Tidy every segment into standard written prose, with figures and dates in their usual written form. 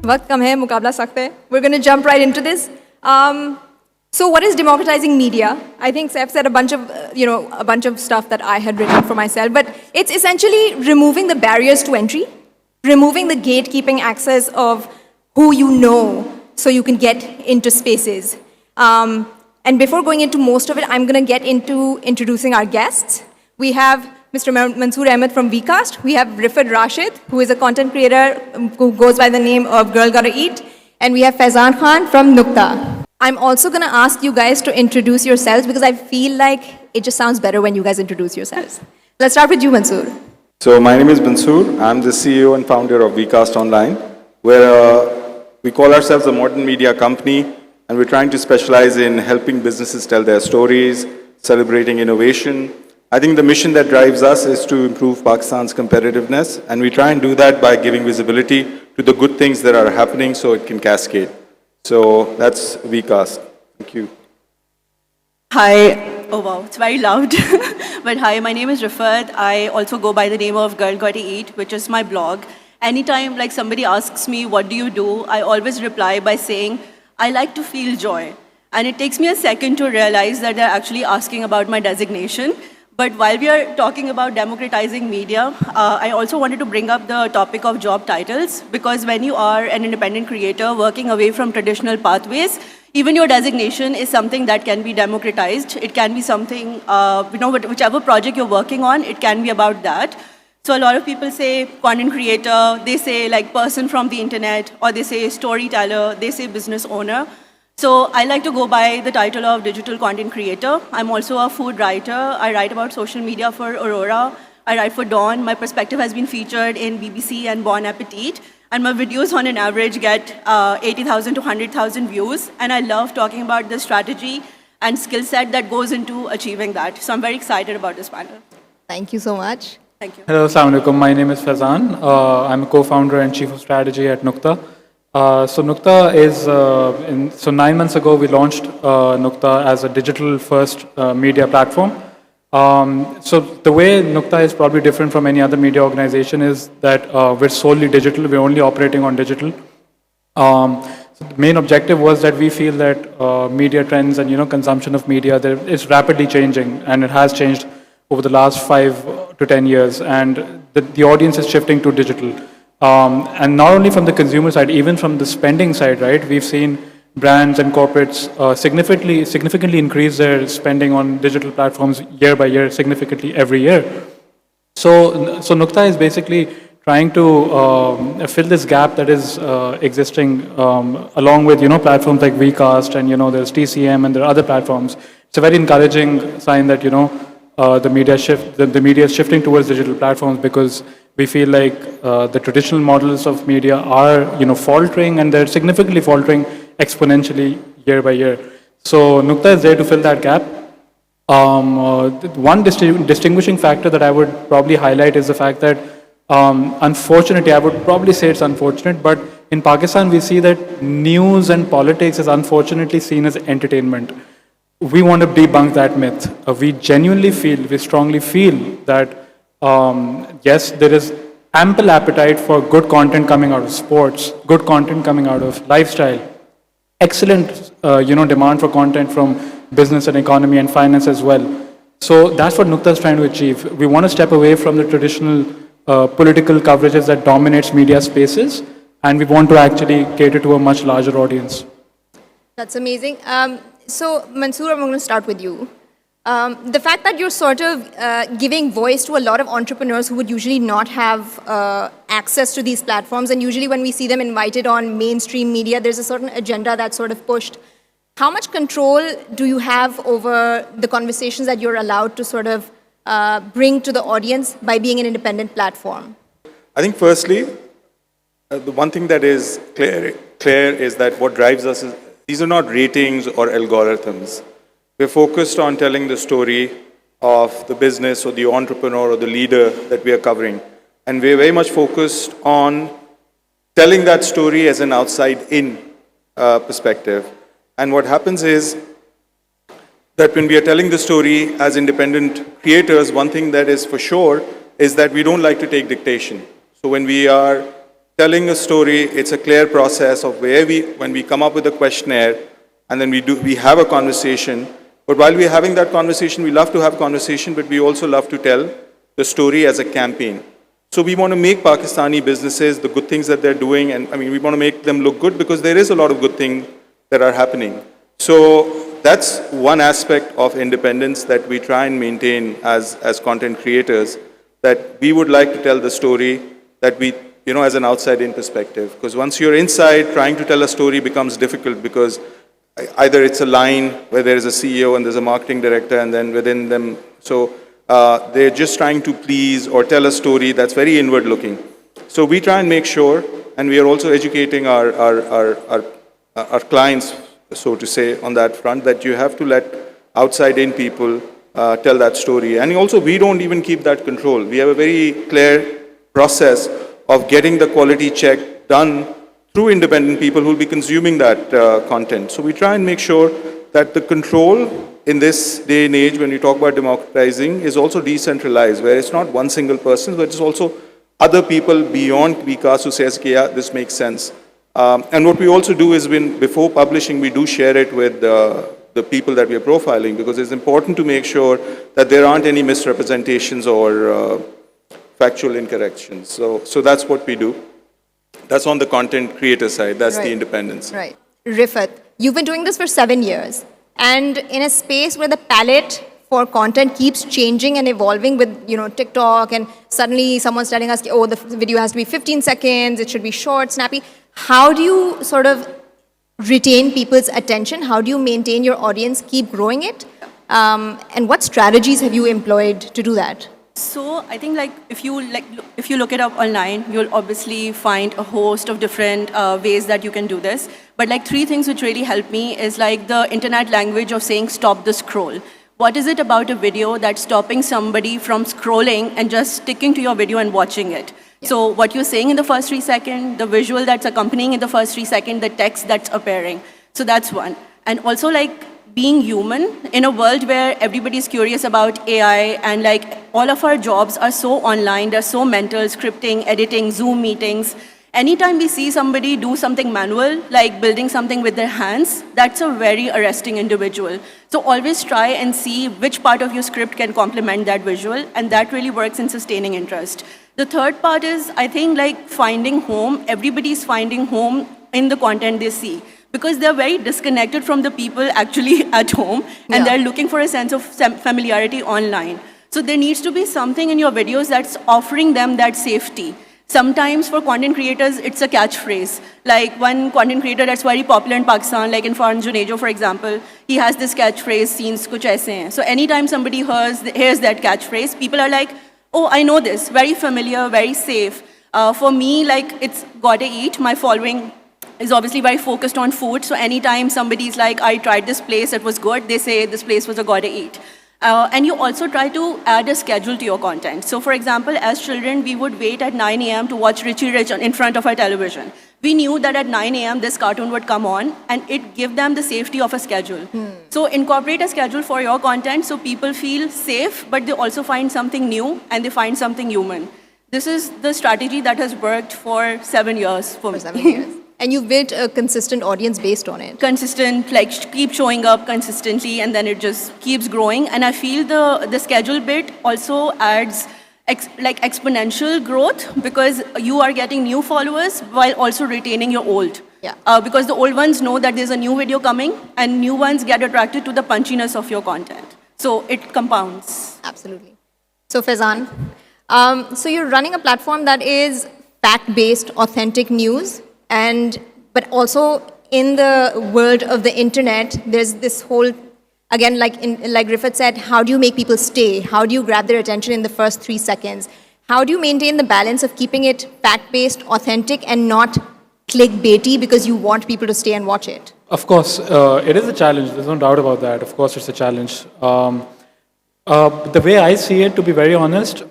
वक्त कम है, मुकाबला सख्त है. We're going to jump right into this. So what is democratizing media? I think Saif said a bunch of stuff that I had written for myself, but it's essentially removing the barriers to entry, removing the gatekeeping access of who you know so you can get into spaces. And before going into most of it, I'm going to get into introducing our guests. We have Mr. Mansoor Ahmed from Vcast. We have Rifat Rashid, who is a content creator who goes by the name of Girl Gotta Eat. And we have Faizan Khan from Nukta. I'm also going to ask you guys to introduce yourselves because I feel like it just sounds better when you guys introduce yourselves. Let's start with you, Mansoor. So my name is Mansoor. I'm the CEO and founder of Vcast Online, where we call ourselves a modern media company, and we're trying to specialize in helping businesses tell their stories, celebrating innovation. I think the mission that drives us is to improve Pakistan's competitiveness, and we try and do that by giving visibility to the good things that are happening so it can cascade. So that's Vcast. Thank you. Hi. Oh wow, it's very loud. But hi, my name is Rifat. I also go by the name of Girl Gotta Eat, which is my blog. Anytime like somebody asks me, what do you do? I always reply by saying, I like to feel joy. And it takes me a second to realize that they're actually asking about my designation. But while we are talking about democratizing media, I also wanted to bring up the topic of job titles, because when you are an independent creator working away from traditional pathways, even your designation is something that can be democratized. It can be something, whichever project you're working on, it can be about that. So a lot of people say content creator, they say like person from the internet, or they say storyteller, they say business owner. So I like to go by the title of digital content creator. I'm also a food writer. I write about social media for Aurora. I write for Dawn. My perspective has been featured in BBC and Bon Appetit. And my videos on an average get 80,000 to 100,000 views. And I love talking about the strategy and skill set that goes into achieving that. So I'm very excited about this panel. Thank you so much. Thank you. Hello, Assalamu alaikum. My name is Faizan. I'm a co-founder and chief of strategy at Nukta. So Nukta is, so 9 months ago we launched Nukta as a digital first media platform. So the way Nukta is probably different from any other media organization is that we're solely digital, we're only operating on digital. So the main objective was that we feel that media trends and consumption of media is rapidly changing, and it has changed over the last 5 to 10 years, and the audience is shifting to digital. And not only from the consumer side, even from the spending side, right? We've seen brands and corporates significantly increase their spending on digital platforms year by year, significantly every year. So Nukta is basically trying to fill this gap that is existing along with platforms like Vcast and there's TCM and there are other platforms. It's a very encouraging sign that the media is shifting towards digital platforms, because we feel like the traditional models of media are faltering, and they're significantly faltering exponentially year by year. So Nukta is there to fill that gap. One distinguishing factor that I would probably highlight is the fact that unfortunately, I would probably say it's unfortunate, but in Pakistan we see that news and politics is unfortunately seen as entertainment. We want to debunk that myth. We strongly feel that yes, there is ample appetite for good content coming out of sports, good content coming out of lifestyle, excellent demand for content from business and economy and finance as well. So that's what Nukta is trying to achieve. We want to step away from the traditional political coverages that dominates media spaces, and we want to actually cater to a much larger audience. That's amazing. So Mansoor, I'm going to start with you. The fact that you're sort of giving voice to a lot of entrepreneurs who would usually not have access to these platforms, and usually when we see them invited on mainstream media, there's a certain agenda that's sort of pushed. How much control do you have over the conversations that you're allowed to sort of bring to the audience by being an independent platform? I think firstly, the one thing that is clear is that what drives us is, these are not ratings or algorithms. We're focused on telling the story of the business or the entrepreneur or the leader that we are covering. And we're very much focused on telling that story as an outside-in perspective. And what happens is that when we are telling the story as independent creators, one thing that is for sure is that we don't like to take dictation. So when we are telling a story, it's a clear process of when we come up with a questionnaire, and then we have a conversation. But while we're having that conversation, we love to have conversation, but we also love to tell the story as a campaign. So we want to make Pakistani businesses, the good things that they're doing, and I mean, we want to make them look good because there is a lot of good things that are happening. So that's one aspect of independence that we try and maintain as content creators, that we would like to tell the story that we, as an outside-in perspective. Because once you're inside, trying to tell a story becomes difficult because either it's a line where there is a CEO and there's a marketing director, and then within them, so they're just trying to please or tell a story that's very inward-looking. So we try and make sure, and we are also educating our clients, so to say, on that front, that you have to let outside-in people tell that story. And also, we don't even keep that control. We have a very clear process of getting the quality check done through independent people who will be consuming that content. So we try and make sure that the control in this day and age, when you talk about democratizing, is also decentralized, where it's not one single person, but it's also other people beyond Vikas who says, okay, yeah, this makes sense. And what we also do is, before publishing, we do share it with the people that we are profiling, because it's important to make sure that there aren't any misrepresentations or factual incorrections. So that's what we do. That's on the content creator side. That's the independence. Right. Rifat, you've been doing this for 7 years. And in a space where the palette for content keeps changing and evolving with, TikTok, and suddenly someone's telling us, oh, the video has to be 15 seconds, it should be short, snappy. How do you sort of retain people's attention? How do you maintain your audience, keep growing it? And what strategies have you employed to do that? So I think if you look it up online, you'll obviously find a host of different ways that you can do this. But 3 things which really help me is the internet language of saying stop the scroll. What is it about a video that's stopping somebody from scrolling and just sticking to your video and watching it? Yeah. So what you're saying in the first 3 seconds, the visual that's accompanying in the first 3 seconds, the text that's appearing. So that's one. And also being human in a world where everybody's curious about AI, and all of our jobs are so online, they're so mental, scripting, editing, Zoom meetings. Anytime we see somebody do something manual, like building something with their hands, that's a very arresting individual. So always try and see which part of your script can complement that visual, and that really works in sustaining interest. The third part is, I think, finding home. Everybody's finding home in the content they see, because they're very disconnected from the people actually at home, and they're looking for a sense of familiarity online. So there needs to be something in your videos that's offering them that safety. Sometimes for content creators, it's a catchphrase. One content creator that's very popular in Pakistan, in Farhan Junejo, for example, he has this catchphrase, scenes kuch aise hain. So anytime somebody hears that catchphrase, people are like, oh, I know this, very familiar, very safe. For me, it's gotta eat. My following is obviously very focused on food. So anytime somebody's like, I tried this place, it was good, they say this place was a gotta eat. And you also try to add a schedule to your content. So for example, as children, we would wait at 9 a.m. to watch Richie Rich in front of our television. We knew that at 9 a.m. this cartoon would come on, and it gave them the safety of a schedule. So incorporate a schedule for your content so people feel safe, but they also find something new and they find something human. This is the strategy that has worked for 7 years for me. 7 years. And you've built a consistent audience based on it. Consistent, keep showing up consistently, and then it just keeps growing. And I feel the schedule bit also adds exponential growth, because you are getting new followers while also retaining your old. Yeah. Because the old ones know that there's a new video coming, and new ones get attracted to the punchiness of your content. So it compounds. Absolutely. So Faizan, so you're running a platform that is fact-based, authentic news. But also in the world of the internet, there's this whole, again, like Rifat said, how do you make people stay? How do you grab their attention in the first 3 seconds? How do you maintain the balance of keeping it fact-based, authentic, and not clickbaity because you want people to stay and watch it? Of course, it is a challenge. There's no doubt about that. Of course, it's a challenge. The way I see it, to be very honest,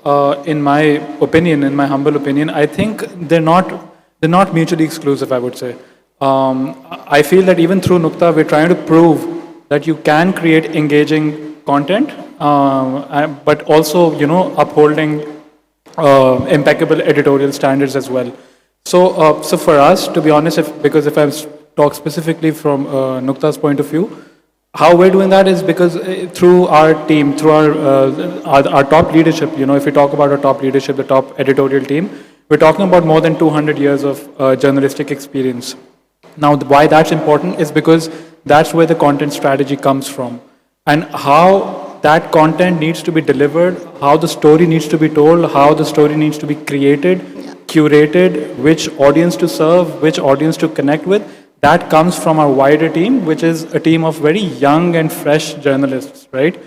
in my opinion, in my humble opinion, I think they're not mutually exclusive, I would say. I feel that even through Nukta, we're trying to prove that you can create engaging content, but also, upholding impeccable editorial standards as well. So for us, to be honest, because if I talk specifically from Nukta's point of view, how we're doing that is because through our team, through our top leadership, if we talk about our top leadership, the top editorial team, we're talking about more than 200 years of journalistic experience. Now, why that's important is because that's where the content strategy comes from. And how that content needs to be delivered, how the story needs to be told, how the story needs to be created, curated, which audience to serve, which audience to connect with, that comes from our wider team, which is a team of very young and fresh journalists, right?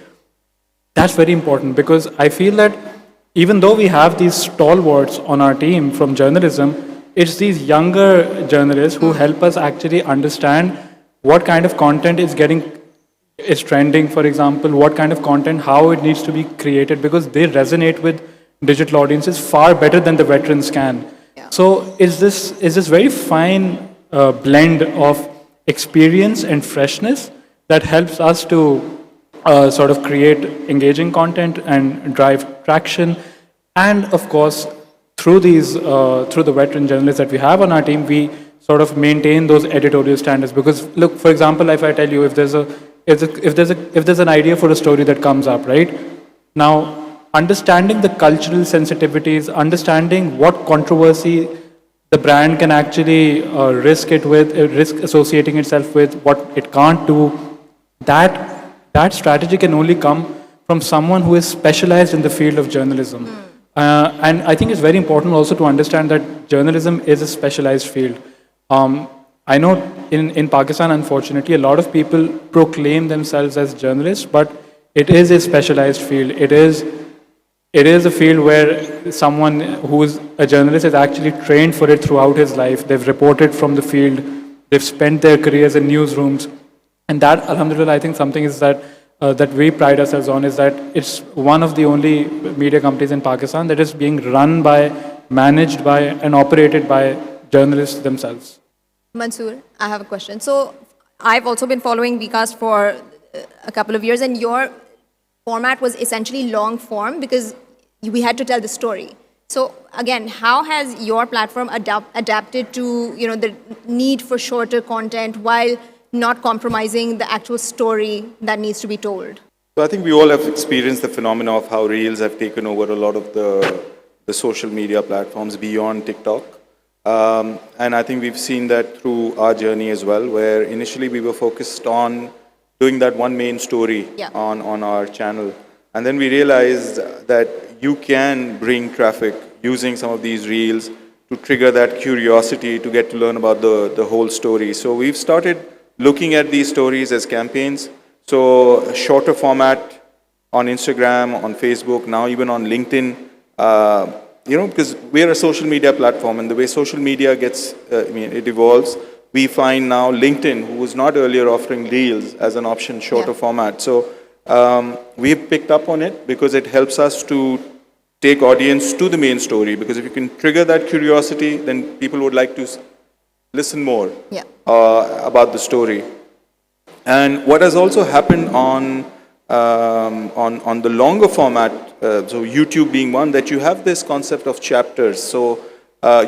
That's very important because I feel that even though we have these stalwarts on our team from journalism, it's these younger journalists who help us actually understand what kind of content is trending, for example, what kind of content, how it needs to be created, because they resonate with digital audiences far better than the veterans can. So is this very fine blend of experience and freshness that helps us to sort of create engaging content and drive traction. And of course, through the veteran journalists that we have on our team, we sort of maintain those editorial standards. Because look, for example, if I tell you if there's an idea for a story that comes up, right? Now, understanding the cultural sensitivities, understanding what controversy the brand can actually risk associating itself with, what it can't do, that strategy can only come from someone who is specialized in the field of journalism. And I think it's very important also to understand that journalism is a specialized field. I know in Pakistan, unfortunately, a lot of people proclaim themselves as journalists, but it is a specialized field. It is a field where someone who is a journalist is actually trained for it throughout his life. They've reported from the field. They've spent their careers in newsrooms. And that, alhamdulillah, I think something is that we pride ourselves on is that it's one of the only media companies in Pakistan that is being run by, managed by, and operated by journalists themselves. Mansoor, I have a question. So I've also been following Vcast for a couple of years, and your format was essentially long form because we had to tell the story. So again, how has your platform adapted to the need for shorter content while not compromising the actual story that needs to be told? So I think we all have experienced the phenomena of how Reels have taken over a lot of the social media platforms beyond TikTok. And I think we've seen that through our journey as well, where initially we were focused on doing that one main story on our channel. And then we realized that you can bring traffic using some of these reels to trigger that curiosity to get to learn about the whole story. So we've started looking at these stories as campaigns. So a shorter format on Instagram, on Facebook, now even on LinkedIn, because we're a social media platform, and the way social media it evolves, we find now LinkedIn, who was not earlier offering Reels as an option, shorter format. So we've picked up on it because it helps us to take audience to the main story, because if you can trigger that curiosity, then people would like to listen more about the story. And what has also happened on the longer format, so YouTube being one, that you have this concept of chapters. So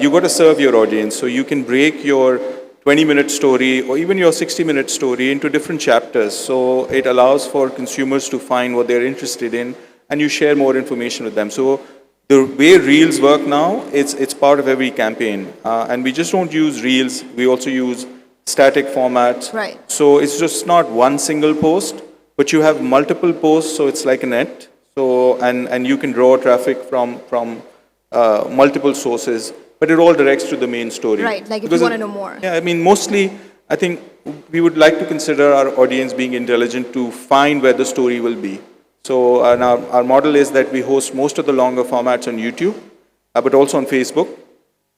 you got to serve your audience. So you can break your 20-minute story or even your 60-minute story into different chapters. So it allows for consumers to find what they're interested in, and you share more information with them. So the way Reels work now, it's part of every campaign. And we just don't use Reels. We also use static formats. Right. So it's just not one single post, but you have multiple posts, so it's like a net. So and you can draw traffic from multiple sources, but it all directs to the main story. Right, like if you want to know more. Yeah, I mean, mostly, I think we would like to consider our audience being intelligent to find where the story will be. So our model is that we host most of the longer formats on YouTube, but also on Facebook.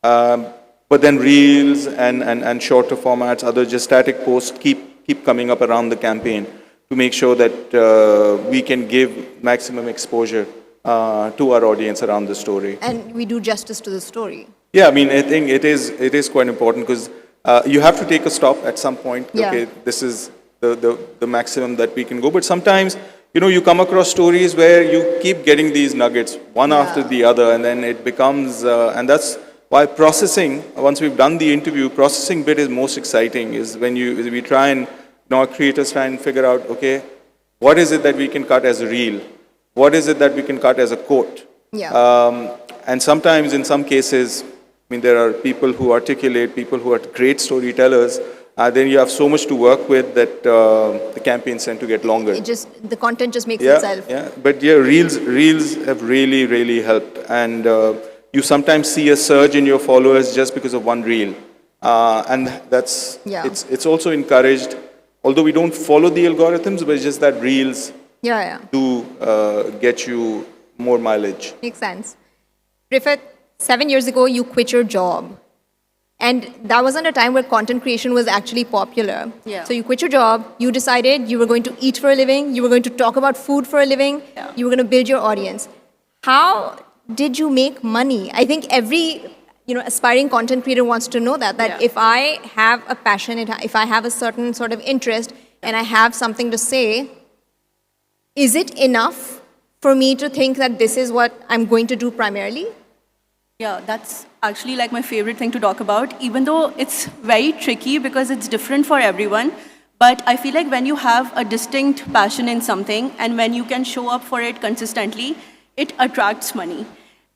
But then Reels and shorter formats, other just static posts keep coming up around the campaign to make sure that we can give maximum exposure to our audience around the story. And we do justice to the story. Yeah, I mean, I think it is quite important because you have to take a stop at some point. Yeah. Okay, this is the maximum that we can go. But sometimes, you come across stories where you keep getting these nuggets one after the other, and then it becomes, and that's While processing, once we've done the interview, processing bit is most exciting, is when we try and, our creators try and figure out, okay, what is it that we can cut as a reel? What is it that we can cut as a quote? Yeah. And sometimes, in some cases, there are people who articulate, people who are great storytellers, then you have so much to work with that the campaigns tend to get longer. The content just makes itself. Yeah, but yeah, reels have really, really helped. And you sometimes see a surge in your followers just because of one reel. And that's, it's also encouraged, although we don't follow the algorithms, but it's just that reels do get you more mileage. Makes sense. Rifat, 7 years ago, you quit your job. And that wasn't a time where content creation was actually popular. Yeah. So you quit your job, you decided you were going to eat for a living, you were going to talk about food for a living, you were going to build your audience. How did you make money? I think every aspiring content creator wants to know that if I have a passion, if I have a certain sort of interest, and I have something to say, is it enough for me to think that this is what I'm going to do primarily? Yeah, that's actually like my favorite thing to talk about, even though it's very tricky because it's different for everyone. But I feel like when you have a distinct passion in something and when you can show up for it consistently, it attracts money.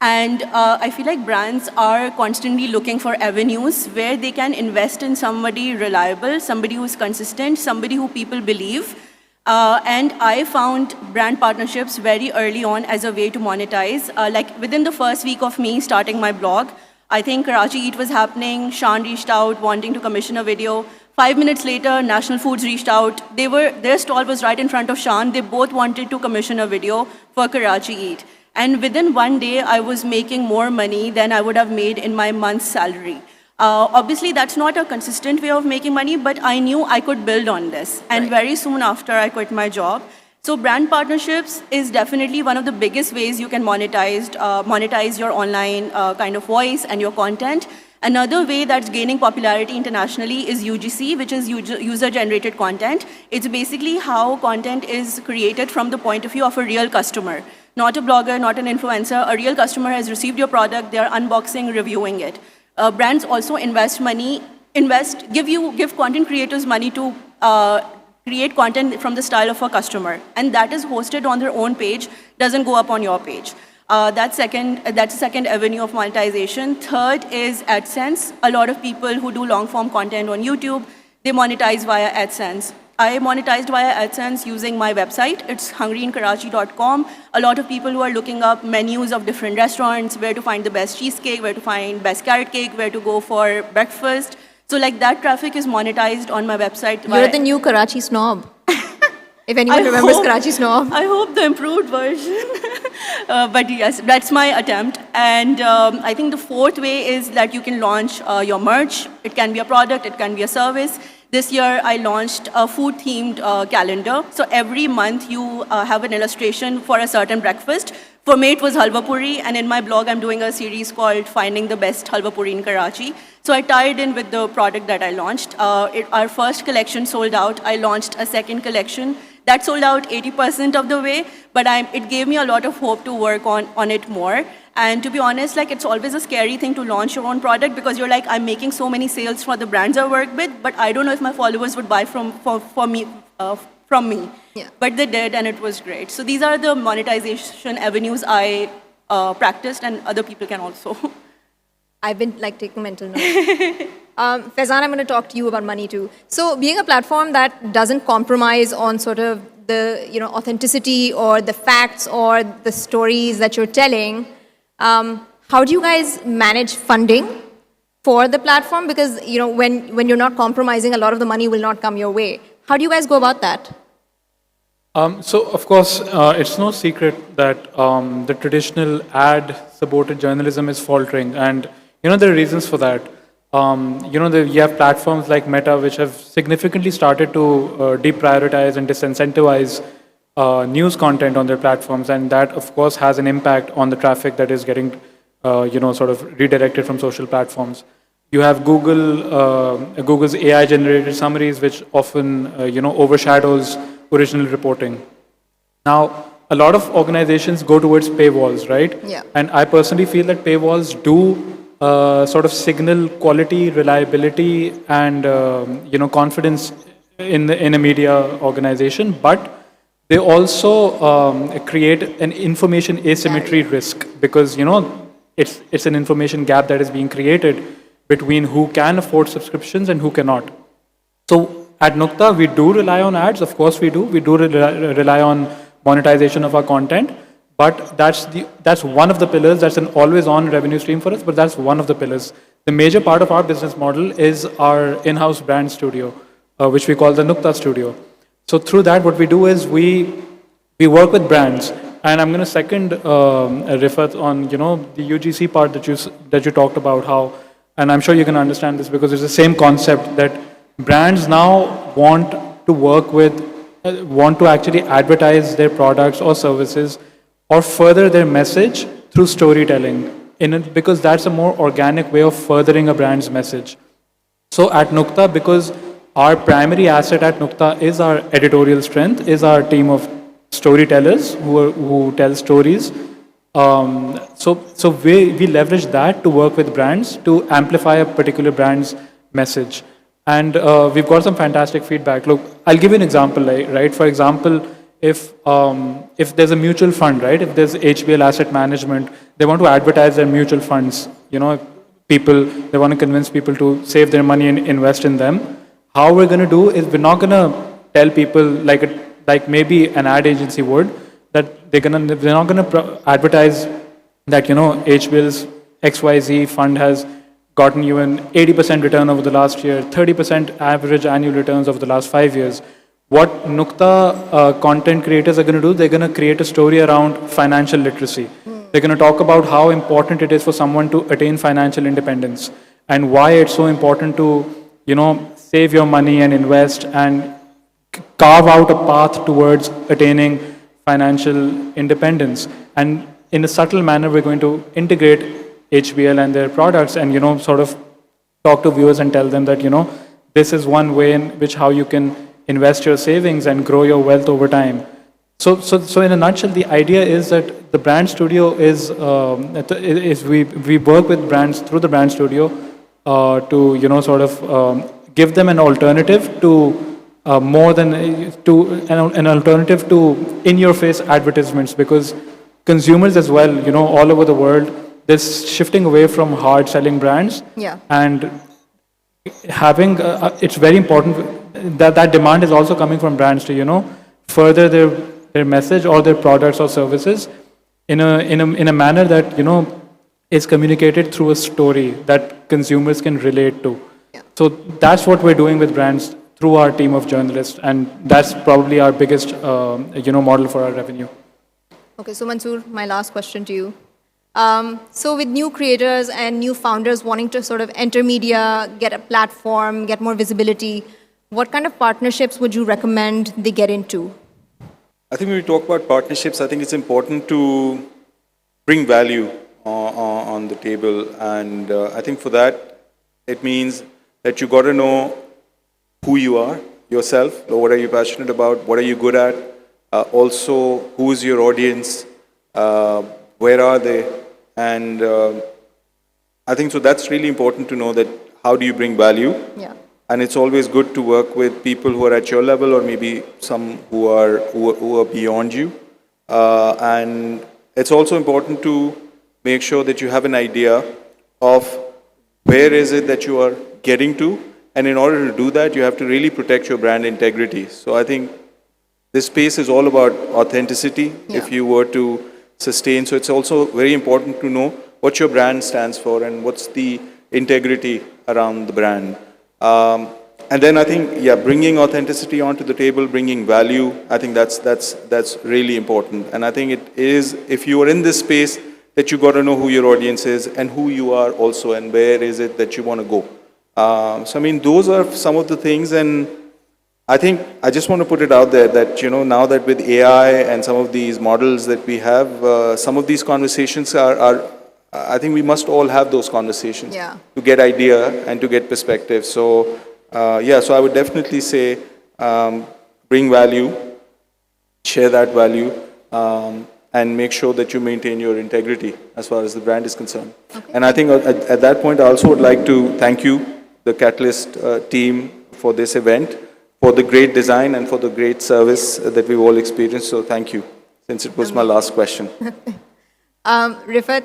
And I feel like brands are constantly looking for avenues where they can invest in somebody reliable, somebody who's consistent, somebody who people believe. And I found brand partnerships very early on as a way to monetize. Like within the first week of me starting my blog, I think Karachi Eat was happening, Shan reached out wanting to commission a video. 5 minutes later, National Foods reached out. Their stall was right in front of Shan. They both wanted to commission a video for Karachi Eat. And within one day, I was making more money than I would have made in my month's salary. Obviously, that's not a consistent way of making money, but I knew I could build on this. And very soon after, I quit my job. So brand partnerships is definitely one of the biggest ways you can monetize your online kind of voice and your content. Another way that's gaining popularity internationally is UGC, which is user-generated content. It's basically how content is created from the point of view of a real customer. Not a blogger, not an influencer. A real customer has received your product, they're unboxing, reviewing it. Brands also give content creators money to create content from the style of a customer. And that is hosted on their own page, doesn't go up on your page. That's a second avenue of monetization. Third is AdSense. A lot of people who do long-form content on YouTube, they monetize via AdSense. I monetized via AdSense using my website. It's hungryinKarachi.com. A lot of people who are looking up menus of different restaurants, where to find the best cheesecake, where to find best carrot cake, where to go for breakfast. So like that traffic is monetized on my website. You're the new Karachi snob. If anyone remembers Karachi Snob. I hope the improved version. But yes, that's my attempt. And I think the fourth way is that you can launch your merch. It can be a product, it can be a service. This year, I launched a food-themed calendar. So every month, you have an illustration for a certain breakfast. For me, it was halwa puri, and in my blog, I'm doing a series called Finding the Best Halwa Puri in Karachi. So I tied in with the product that I launched. Our first collection sold out. I launched a second collection. That sold out 80% of the way, but it gave me a lot of hope to work on it more. And to be honest, like it's always a scary thing to launch your own product because you're like, I'm making so many sales for the brands I work with, but I don't know if my followers would buy from me. Yeah. But they did, and it was great. So these are the monetization avenues I practiced, and other people can also. I've been like taking mental notes. Faizan, I'm going to talk to you about money too. So being a platform that doesn't compromise on sort of the authenticity or the facts or the stories that you're telling, how do you guys manage funding for the platform? Because when you're not compromising, a lot of the money will not come your way. How do you guys go about that? So, of course, it's no secret that the traditional ad-supported journalism is faltering, and there are reasons for that. You have platforms like Meta, which have significantly started to deprioritize and disincentivize news content on their platforms, and that, of course, has an impact on the traffic that is getting, sort of redirected from social platforms. You have Google's AI-generated summaries, which often, overshadows original reporting. Now, a lot of organizations go towards paywalls, right? Yeah. And I personally feel that paywalls do sort of signal quality, reliability, and confidence in a media organization, but they also create an information asymmetry risk because it's an information gap that is being created between who can afford subscriptions and who cannot. So at Nukta, we do rely on ads. Of course, we do. We do rely on monetization of our content, but that's one of the pillars. That's an always-on revenue stream for us, but that's one of the pillars. The major part of our business model is our in-house brand studio, which we call the Nukta Studio. So through that, what we do is we work with brands, and I'm going to second Rifat on the UGC part that you talked about how, and I'm sure you can understand this because it's the same concept that brands now want to work with, want to actually advertise their products or services or further their message through storytelling because that's a more organic way of furthering a brand's message. So at Nukta, because our primary asset at Nukta is our editorial strength, is our team of storytellers who tell stories. So we leverage that to work with brands to amplify a particular brand's message. And we've got some fantastic feedback. Look, I'll give you an example, right? For example, if there's a mutual fund, right? If there's HBL Asset Management, they want to advertise their mutual funds. They want to convince people to save their money and invest in them. How we're going to do is we're not going to tell people like maybe an ad agency would that they're not going to advertise that HBL's XYZ fund has gotten you an 80% return over the last year, 30% average annual returns over the last 5 years. What Nukta content creators are going to do, they're going to create a story around financial literacy. They're going to talk about how important it is for someone to attain financial independence and why it's so important to, save your money and invest and carve out a path towards attaining financial independence. And in a subtle manner, we're going to integrate HBL and their products and, sort of talk to viewers and tell them that, this is one way in which how you can invest your savings and grow your wealth over time. So in a nutshell, the idea is that the brand studio is we work with brands through the brand studio to, sort of give them an alternative to more than to an alternative to in-your-face advertisements because consumers as well, all over the world, they're shifting away from hard-selling brands. Yeah. And having it's very important that demand is also coming from brands to further their message or their products or services in a manner that is communicated through a story that consumers can relate to. Yeah. So that's what we're doing with brands through our team of journalists, and that's probably our biggest model for our revenue. Okay, so Mansoor, my last question to you. So with new creators and new founders wanting to sort of enter media, get a platform, get more visibility, what kind of partnerships would you recommend they get into? I think when we talk about partnerships, I think it's important to bring value on the table. And I think for that, it means that you got to know who you are, yourself, what are you passionate about, what are you good at, also who is your audience, where are they, and I think so that's really important to know that how do you bring value. Yeah. And it's always good to work with people who are at your level or maybe some who are beyond you. And it's also important to make sure that you have an idea of where is it that you are getting to. And in order to do that, you have to really protect your brand integrity. So I think this space is all about authenticity if you were to sustain. So it's also very important to know what your brand stands for and what's the integrity around the brand. And then I think, bringing authenticity onto the table, bringing value, I think that's really important. And I think it is, if you are in this space, that you got to know who your audience is and who you are also and where is it that you want to go. So I mean, those are some of the things, and I think I just want to put it out there that, now that with AI and some of these models that we have, some of these conversations are I think we must all have those conversations to get idea and to get perspective. So, so I would definitely say bring value, share that value, and make sure that you maintain your integrity as far as the brand is concerned. And I think at that point, I also would like to thank you, the Catalyst team, for this event, for the great design and for the great service that we've all experienced. So thank you, since it was my last question. Rifat,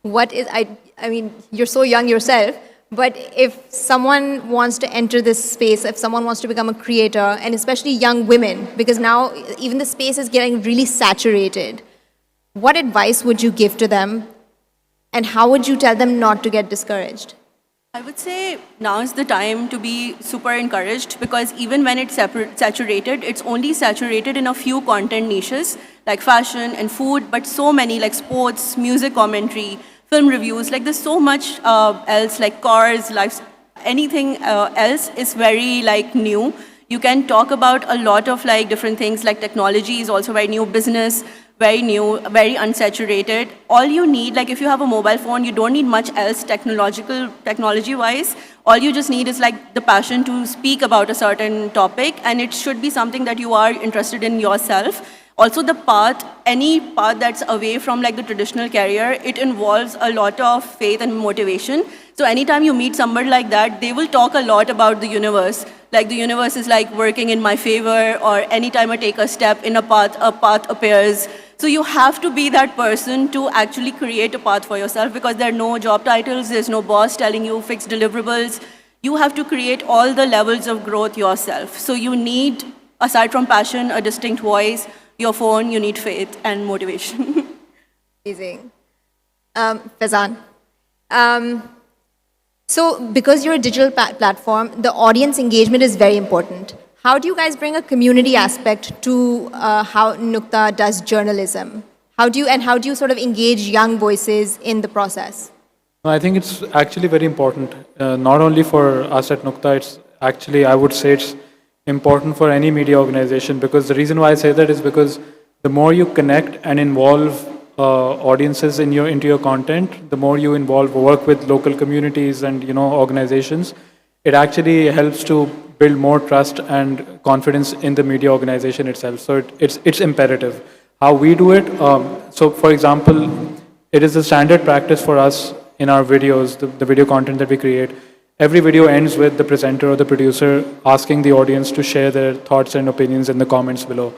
what is, I mean, you're so young yourself, but if someone wants to enter this space, if someone wants to become a creator, and especially young women, because now even the space is getting really saturated, what advice would you give to them, and how would you tell them not to get discouraged? I would say now is the time to be super encouraged, because even when it's saturated, it's only saturated in a few content niches like fashion and food, but so many like sports, music commentary, film reviews, like there's so much else, like cars, life, anything else is very like new. You can talk about a lot of like different things, like technology is also very new, business, very new, very unsaturated. All you need, like if you have a mobile phone, you don't need much else technology-wise. All you just need is like the passion to speak about a certain topic, and it should be something that you are interested in yourself. Also the path, any path that's away from like the traditional career, it involves a lot of faith and motivation. So anytime you meet somebody like that, they will talk a lot about the universe. Like the universe is like working in my favor, or anytime I take a step in a path appears. So you have to be that person to actually create a path for yourself, because there are no job titles, there's no boss telling you fixed deliverables. You have to create all the levels of growth yourself. So you need, aside from passion, a distinct voice, your phone, you need faith and motivation. Amazing. Faizan, so because you're a digital platform, the audience engagement is very important. How do you guys bring a community aspect to how Nukta does journalism? How do you sort of engage young voices in the process? I think it's actually very important, not only for us at Nukta, it's actually, I would say it's important for any media organization, because the reason why I say that is because the more you connect and involve audiences into your content, the more you work with local communities and organizations, it actually helps to build more trust and confidence in the media organization itself. So it's imperative. How we do it, so for example, it is a standard practice for us in our videos, the video content that we create. Every video ends with the presenter or the producer asking the audience to share their thoughts and opinions in the comments below.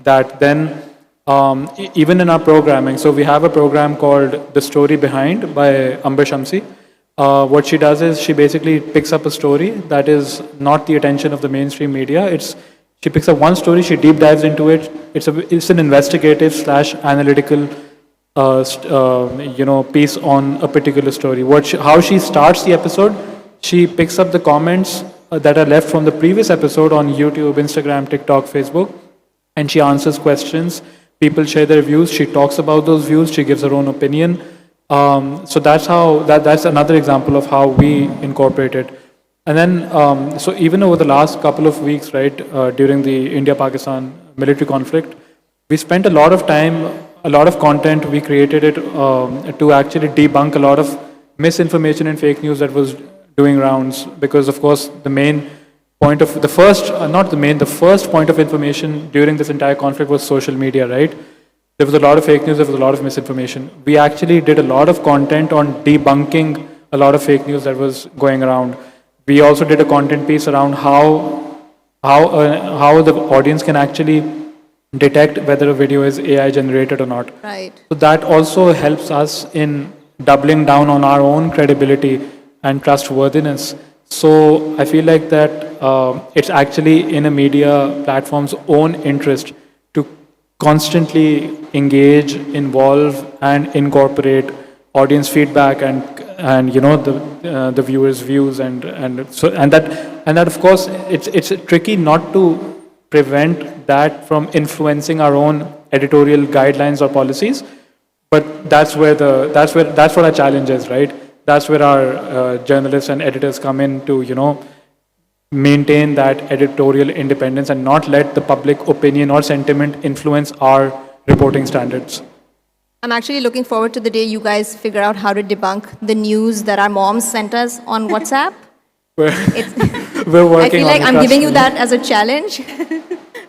That then, even in our programming, so we have a program called The Story Behind by Amber Shamsi. What she does is she basically picks up a story that is not the attention of the mainstream media. She picks up one story, she deep dives into it. It's an investigative / analytical piece on a particular story. How she starts the episode, she picks up the comments that are left from the previous episode on YouTube, Instagram, TikTok, Facebook, and she answers questions. People share their views. She talks about those views. She gives her own opinion. So that's another example of how we incorporate it. And then, so even over the last couple of weeks, right, during the India-Pakistan military conflict, we spent a lot of time, a lot of content, we created it to actually debunk a lot of misinformation and fake news that was doing rounds, because of course the first point of information during this entire conflict was social media, right? There was a lot of fake news, there was a lot of misinformation. We actually did a lot of content on debunking a lot of fake news that was going around. We also did a content piece around how the audience can actually detect whether a video is AI generated or not. Right. So that also helps us in doubling down on our own credibility and trustworthiness. So I feel like that it's actually in a media platform's own interest to constantly engage, involve, and incorporate audience feedback and the viewers' views and that of course it's tricky not to prevent that from influencing our own editorial guidelines or policies, but that's what our challenge is, right? That's where our journalists and editors come in to maintain that editorial independence and not let the public opinion or sentiment influence our reporting standards. I'm actually looking forward to the day you guys figure out how to debunk the news that our moms sent us on WhatsApp. We're working on it. I feel like I'm giving you that as a challenge.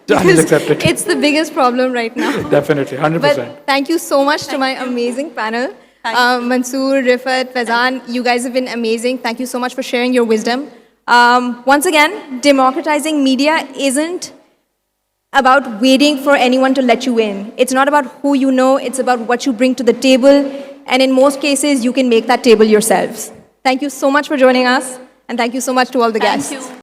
Challenge Because accepted. it's the biggest problem right now. Definitely, 100%. But thank you so much to my amazing panel. Mansoor, Rifat, Faizan, you guys have been amazing. Thank you so much for sharing your wisdom. Once again, democratizing media isn't about waiting for anyone to let you in. It's not about who you know, it's about what you bring to the table. And in most cases, you can make that table yourselves. Thank you so much for joining us. And thank you so much to all the guests. Thank you.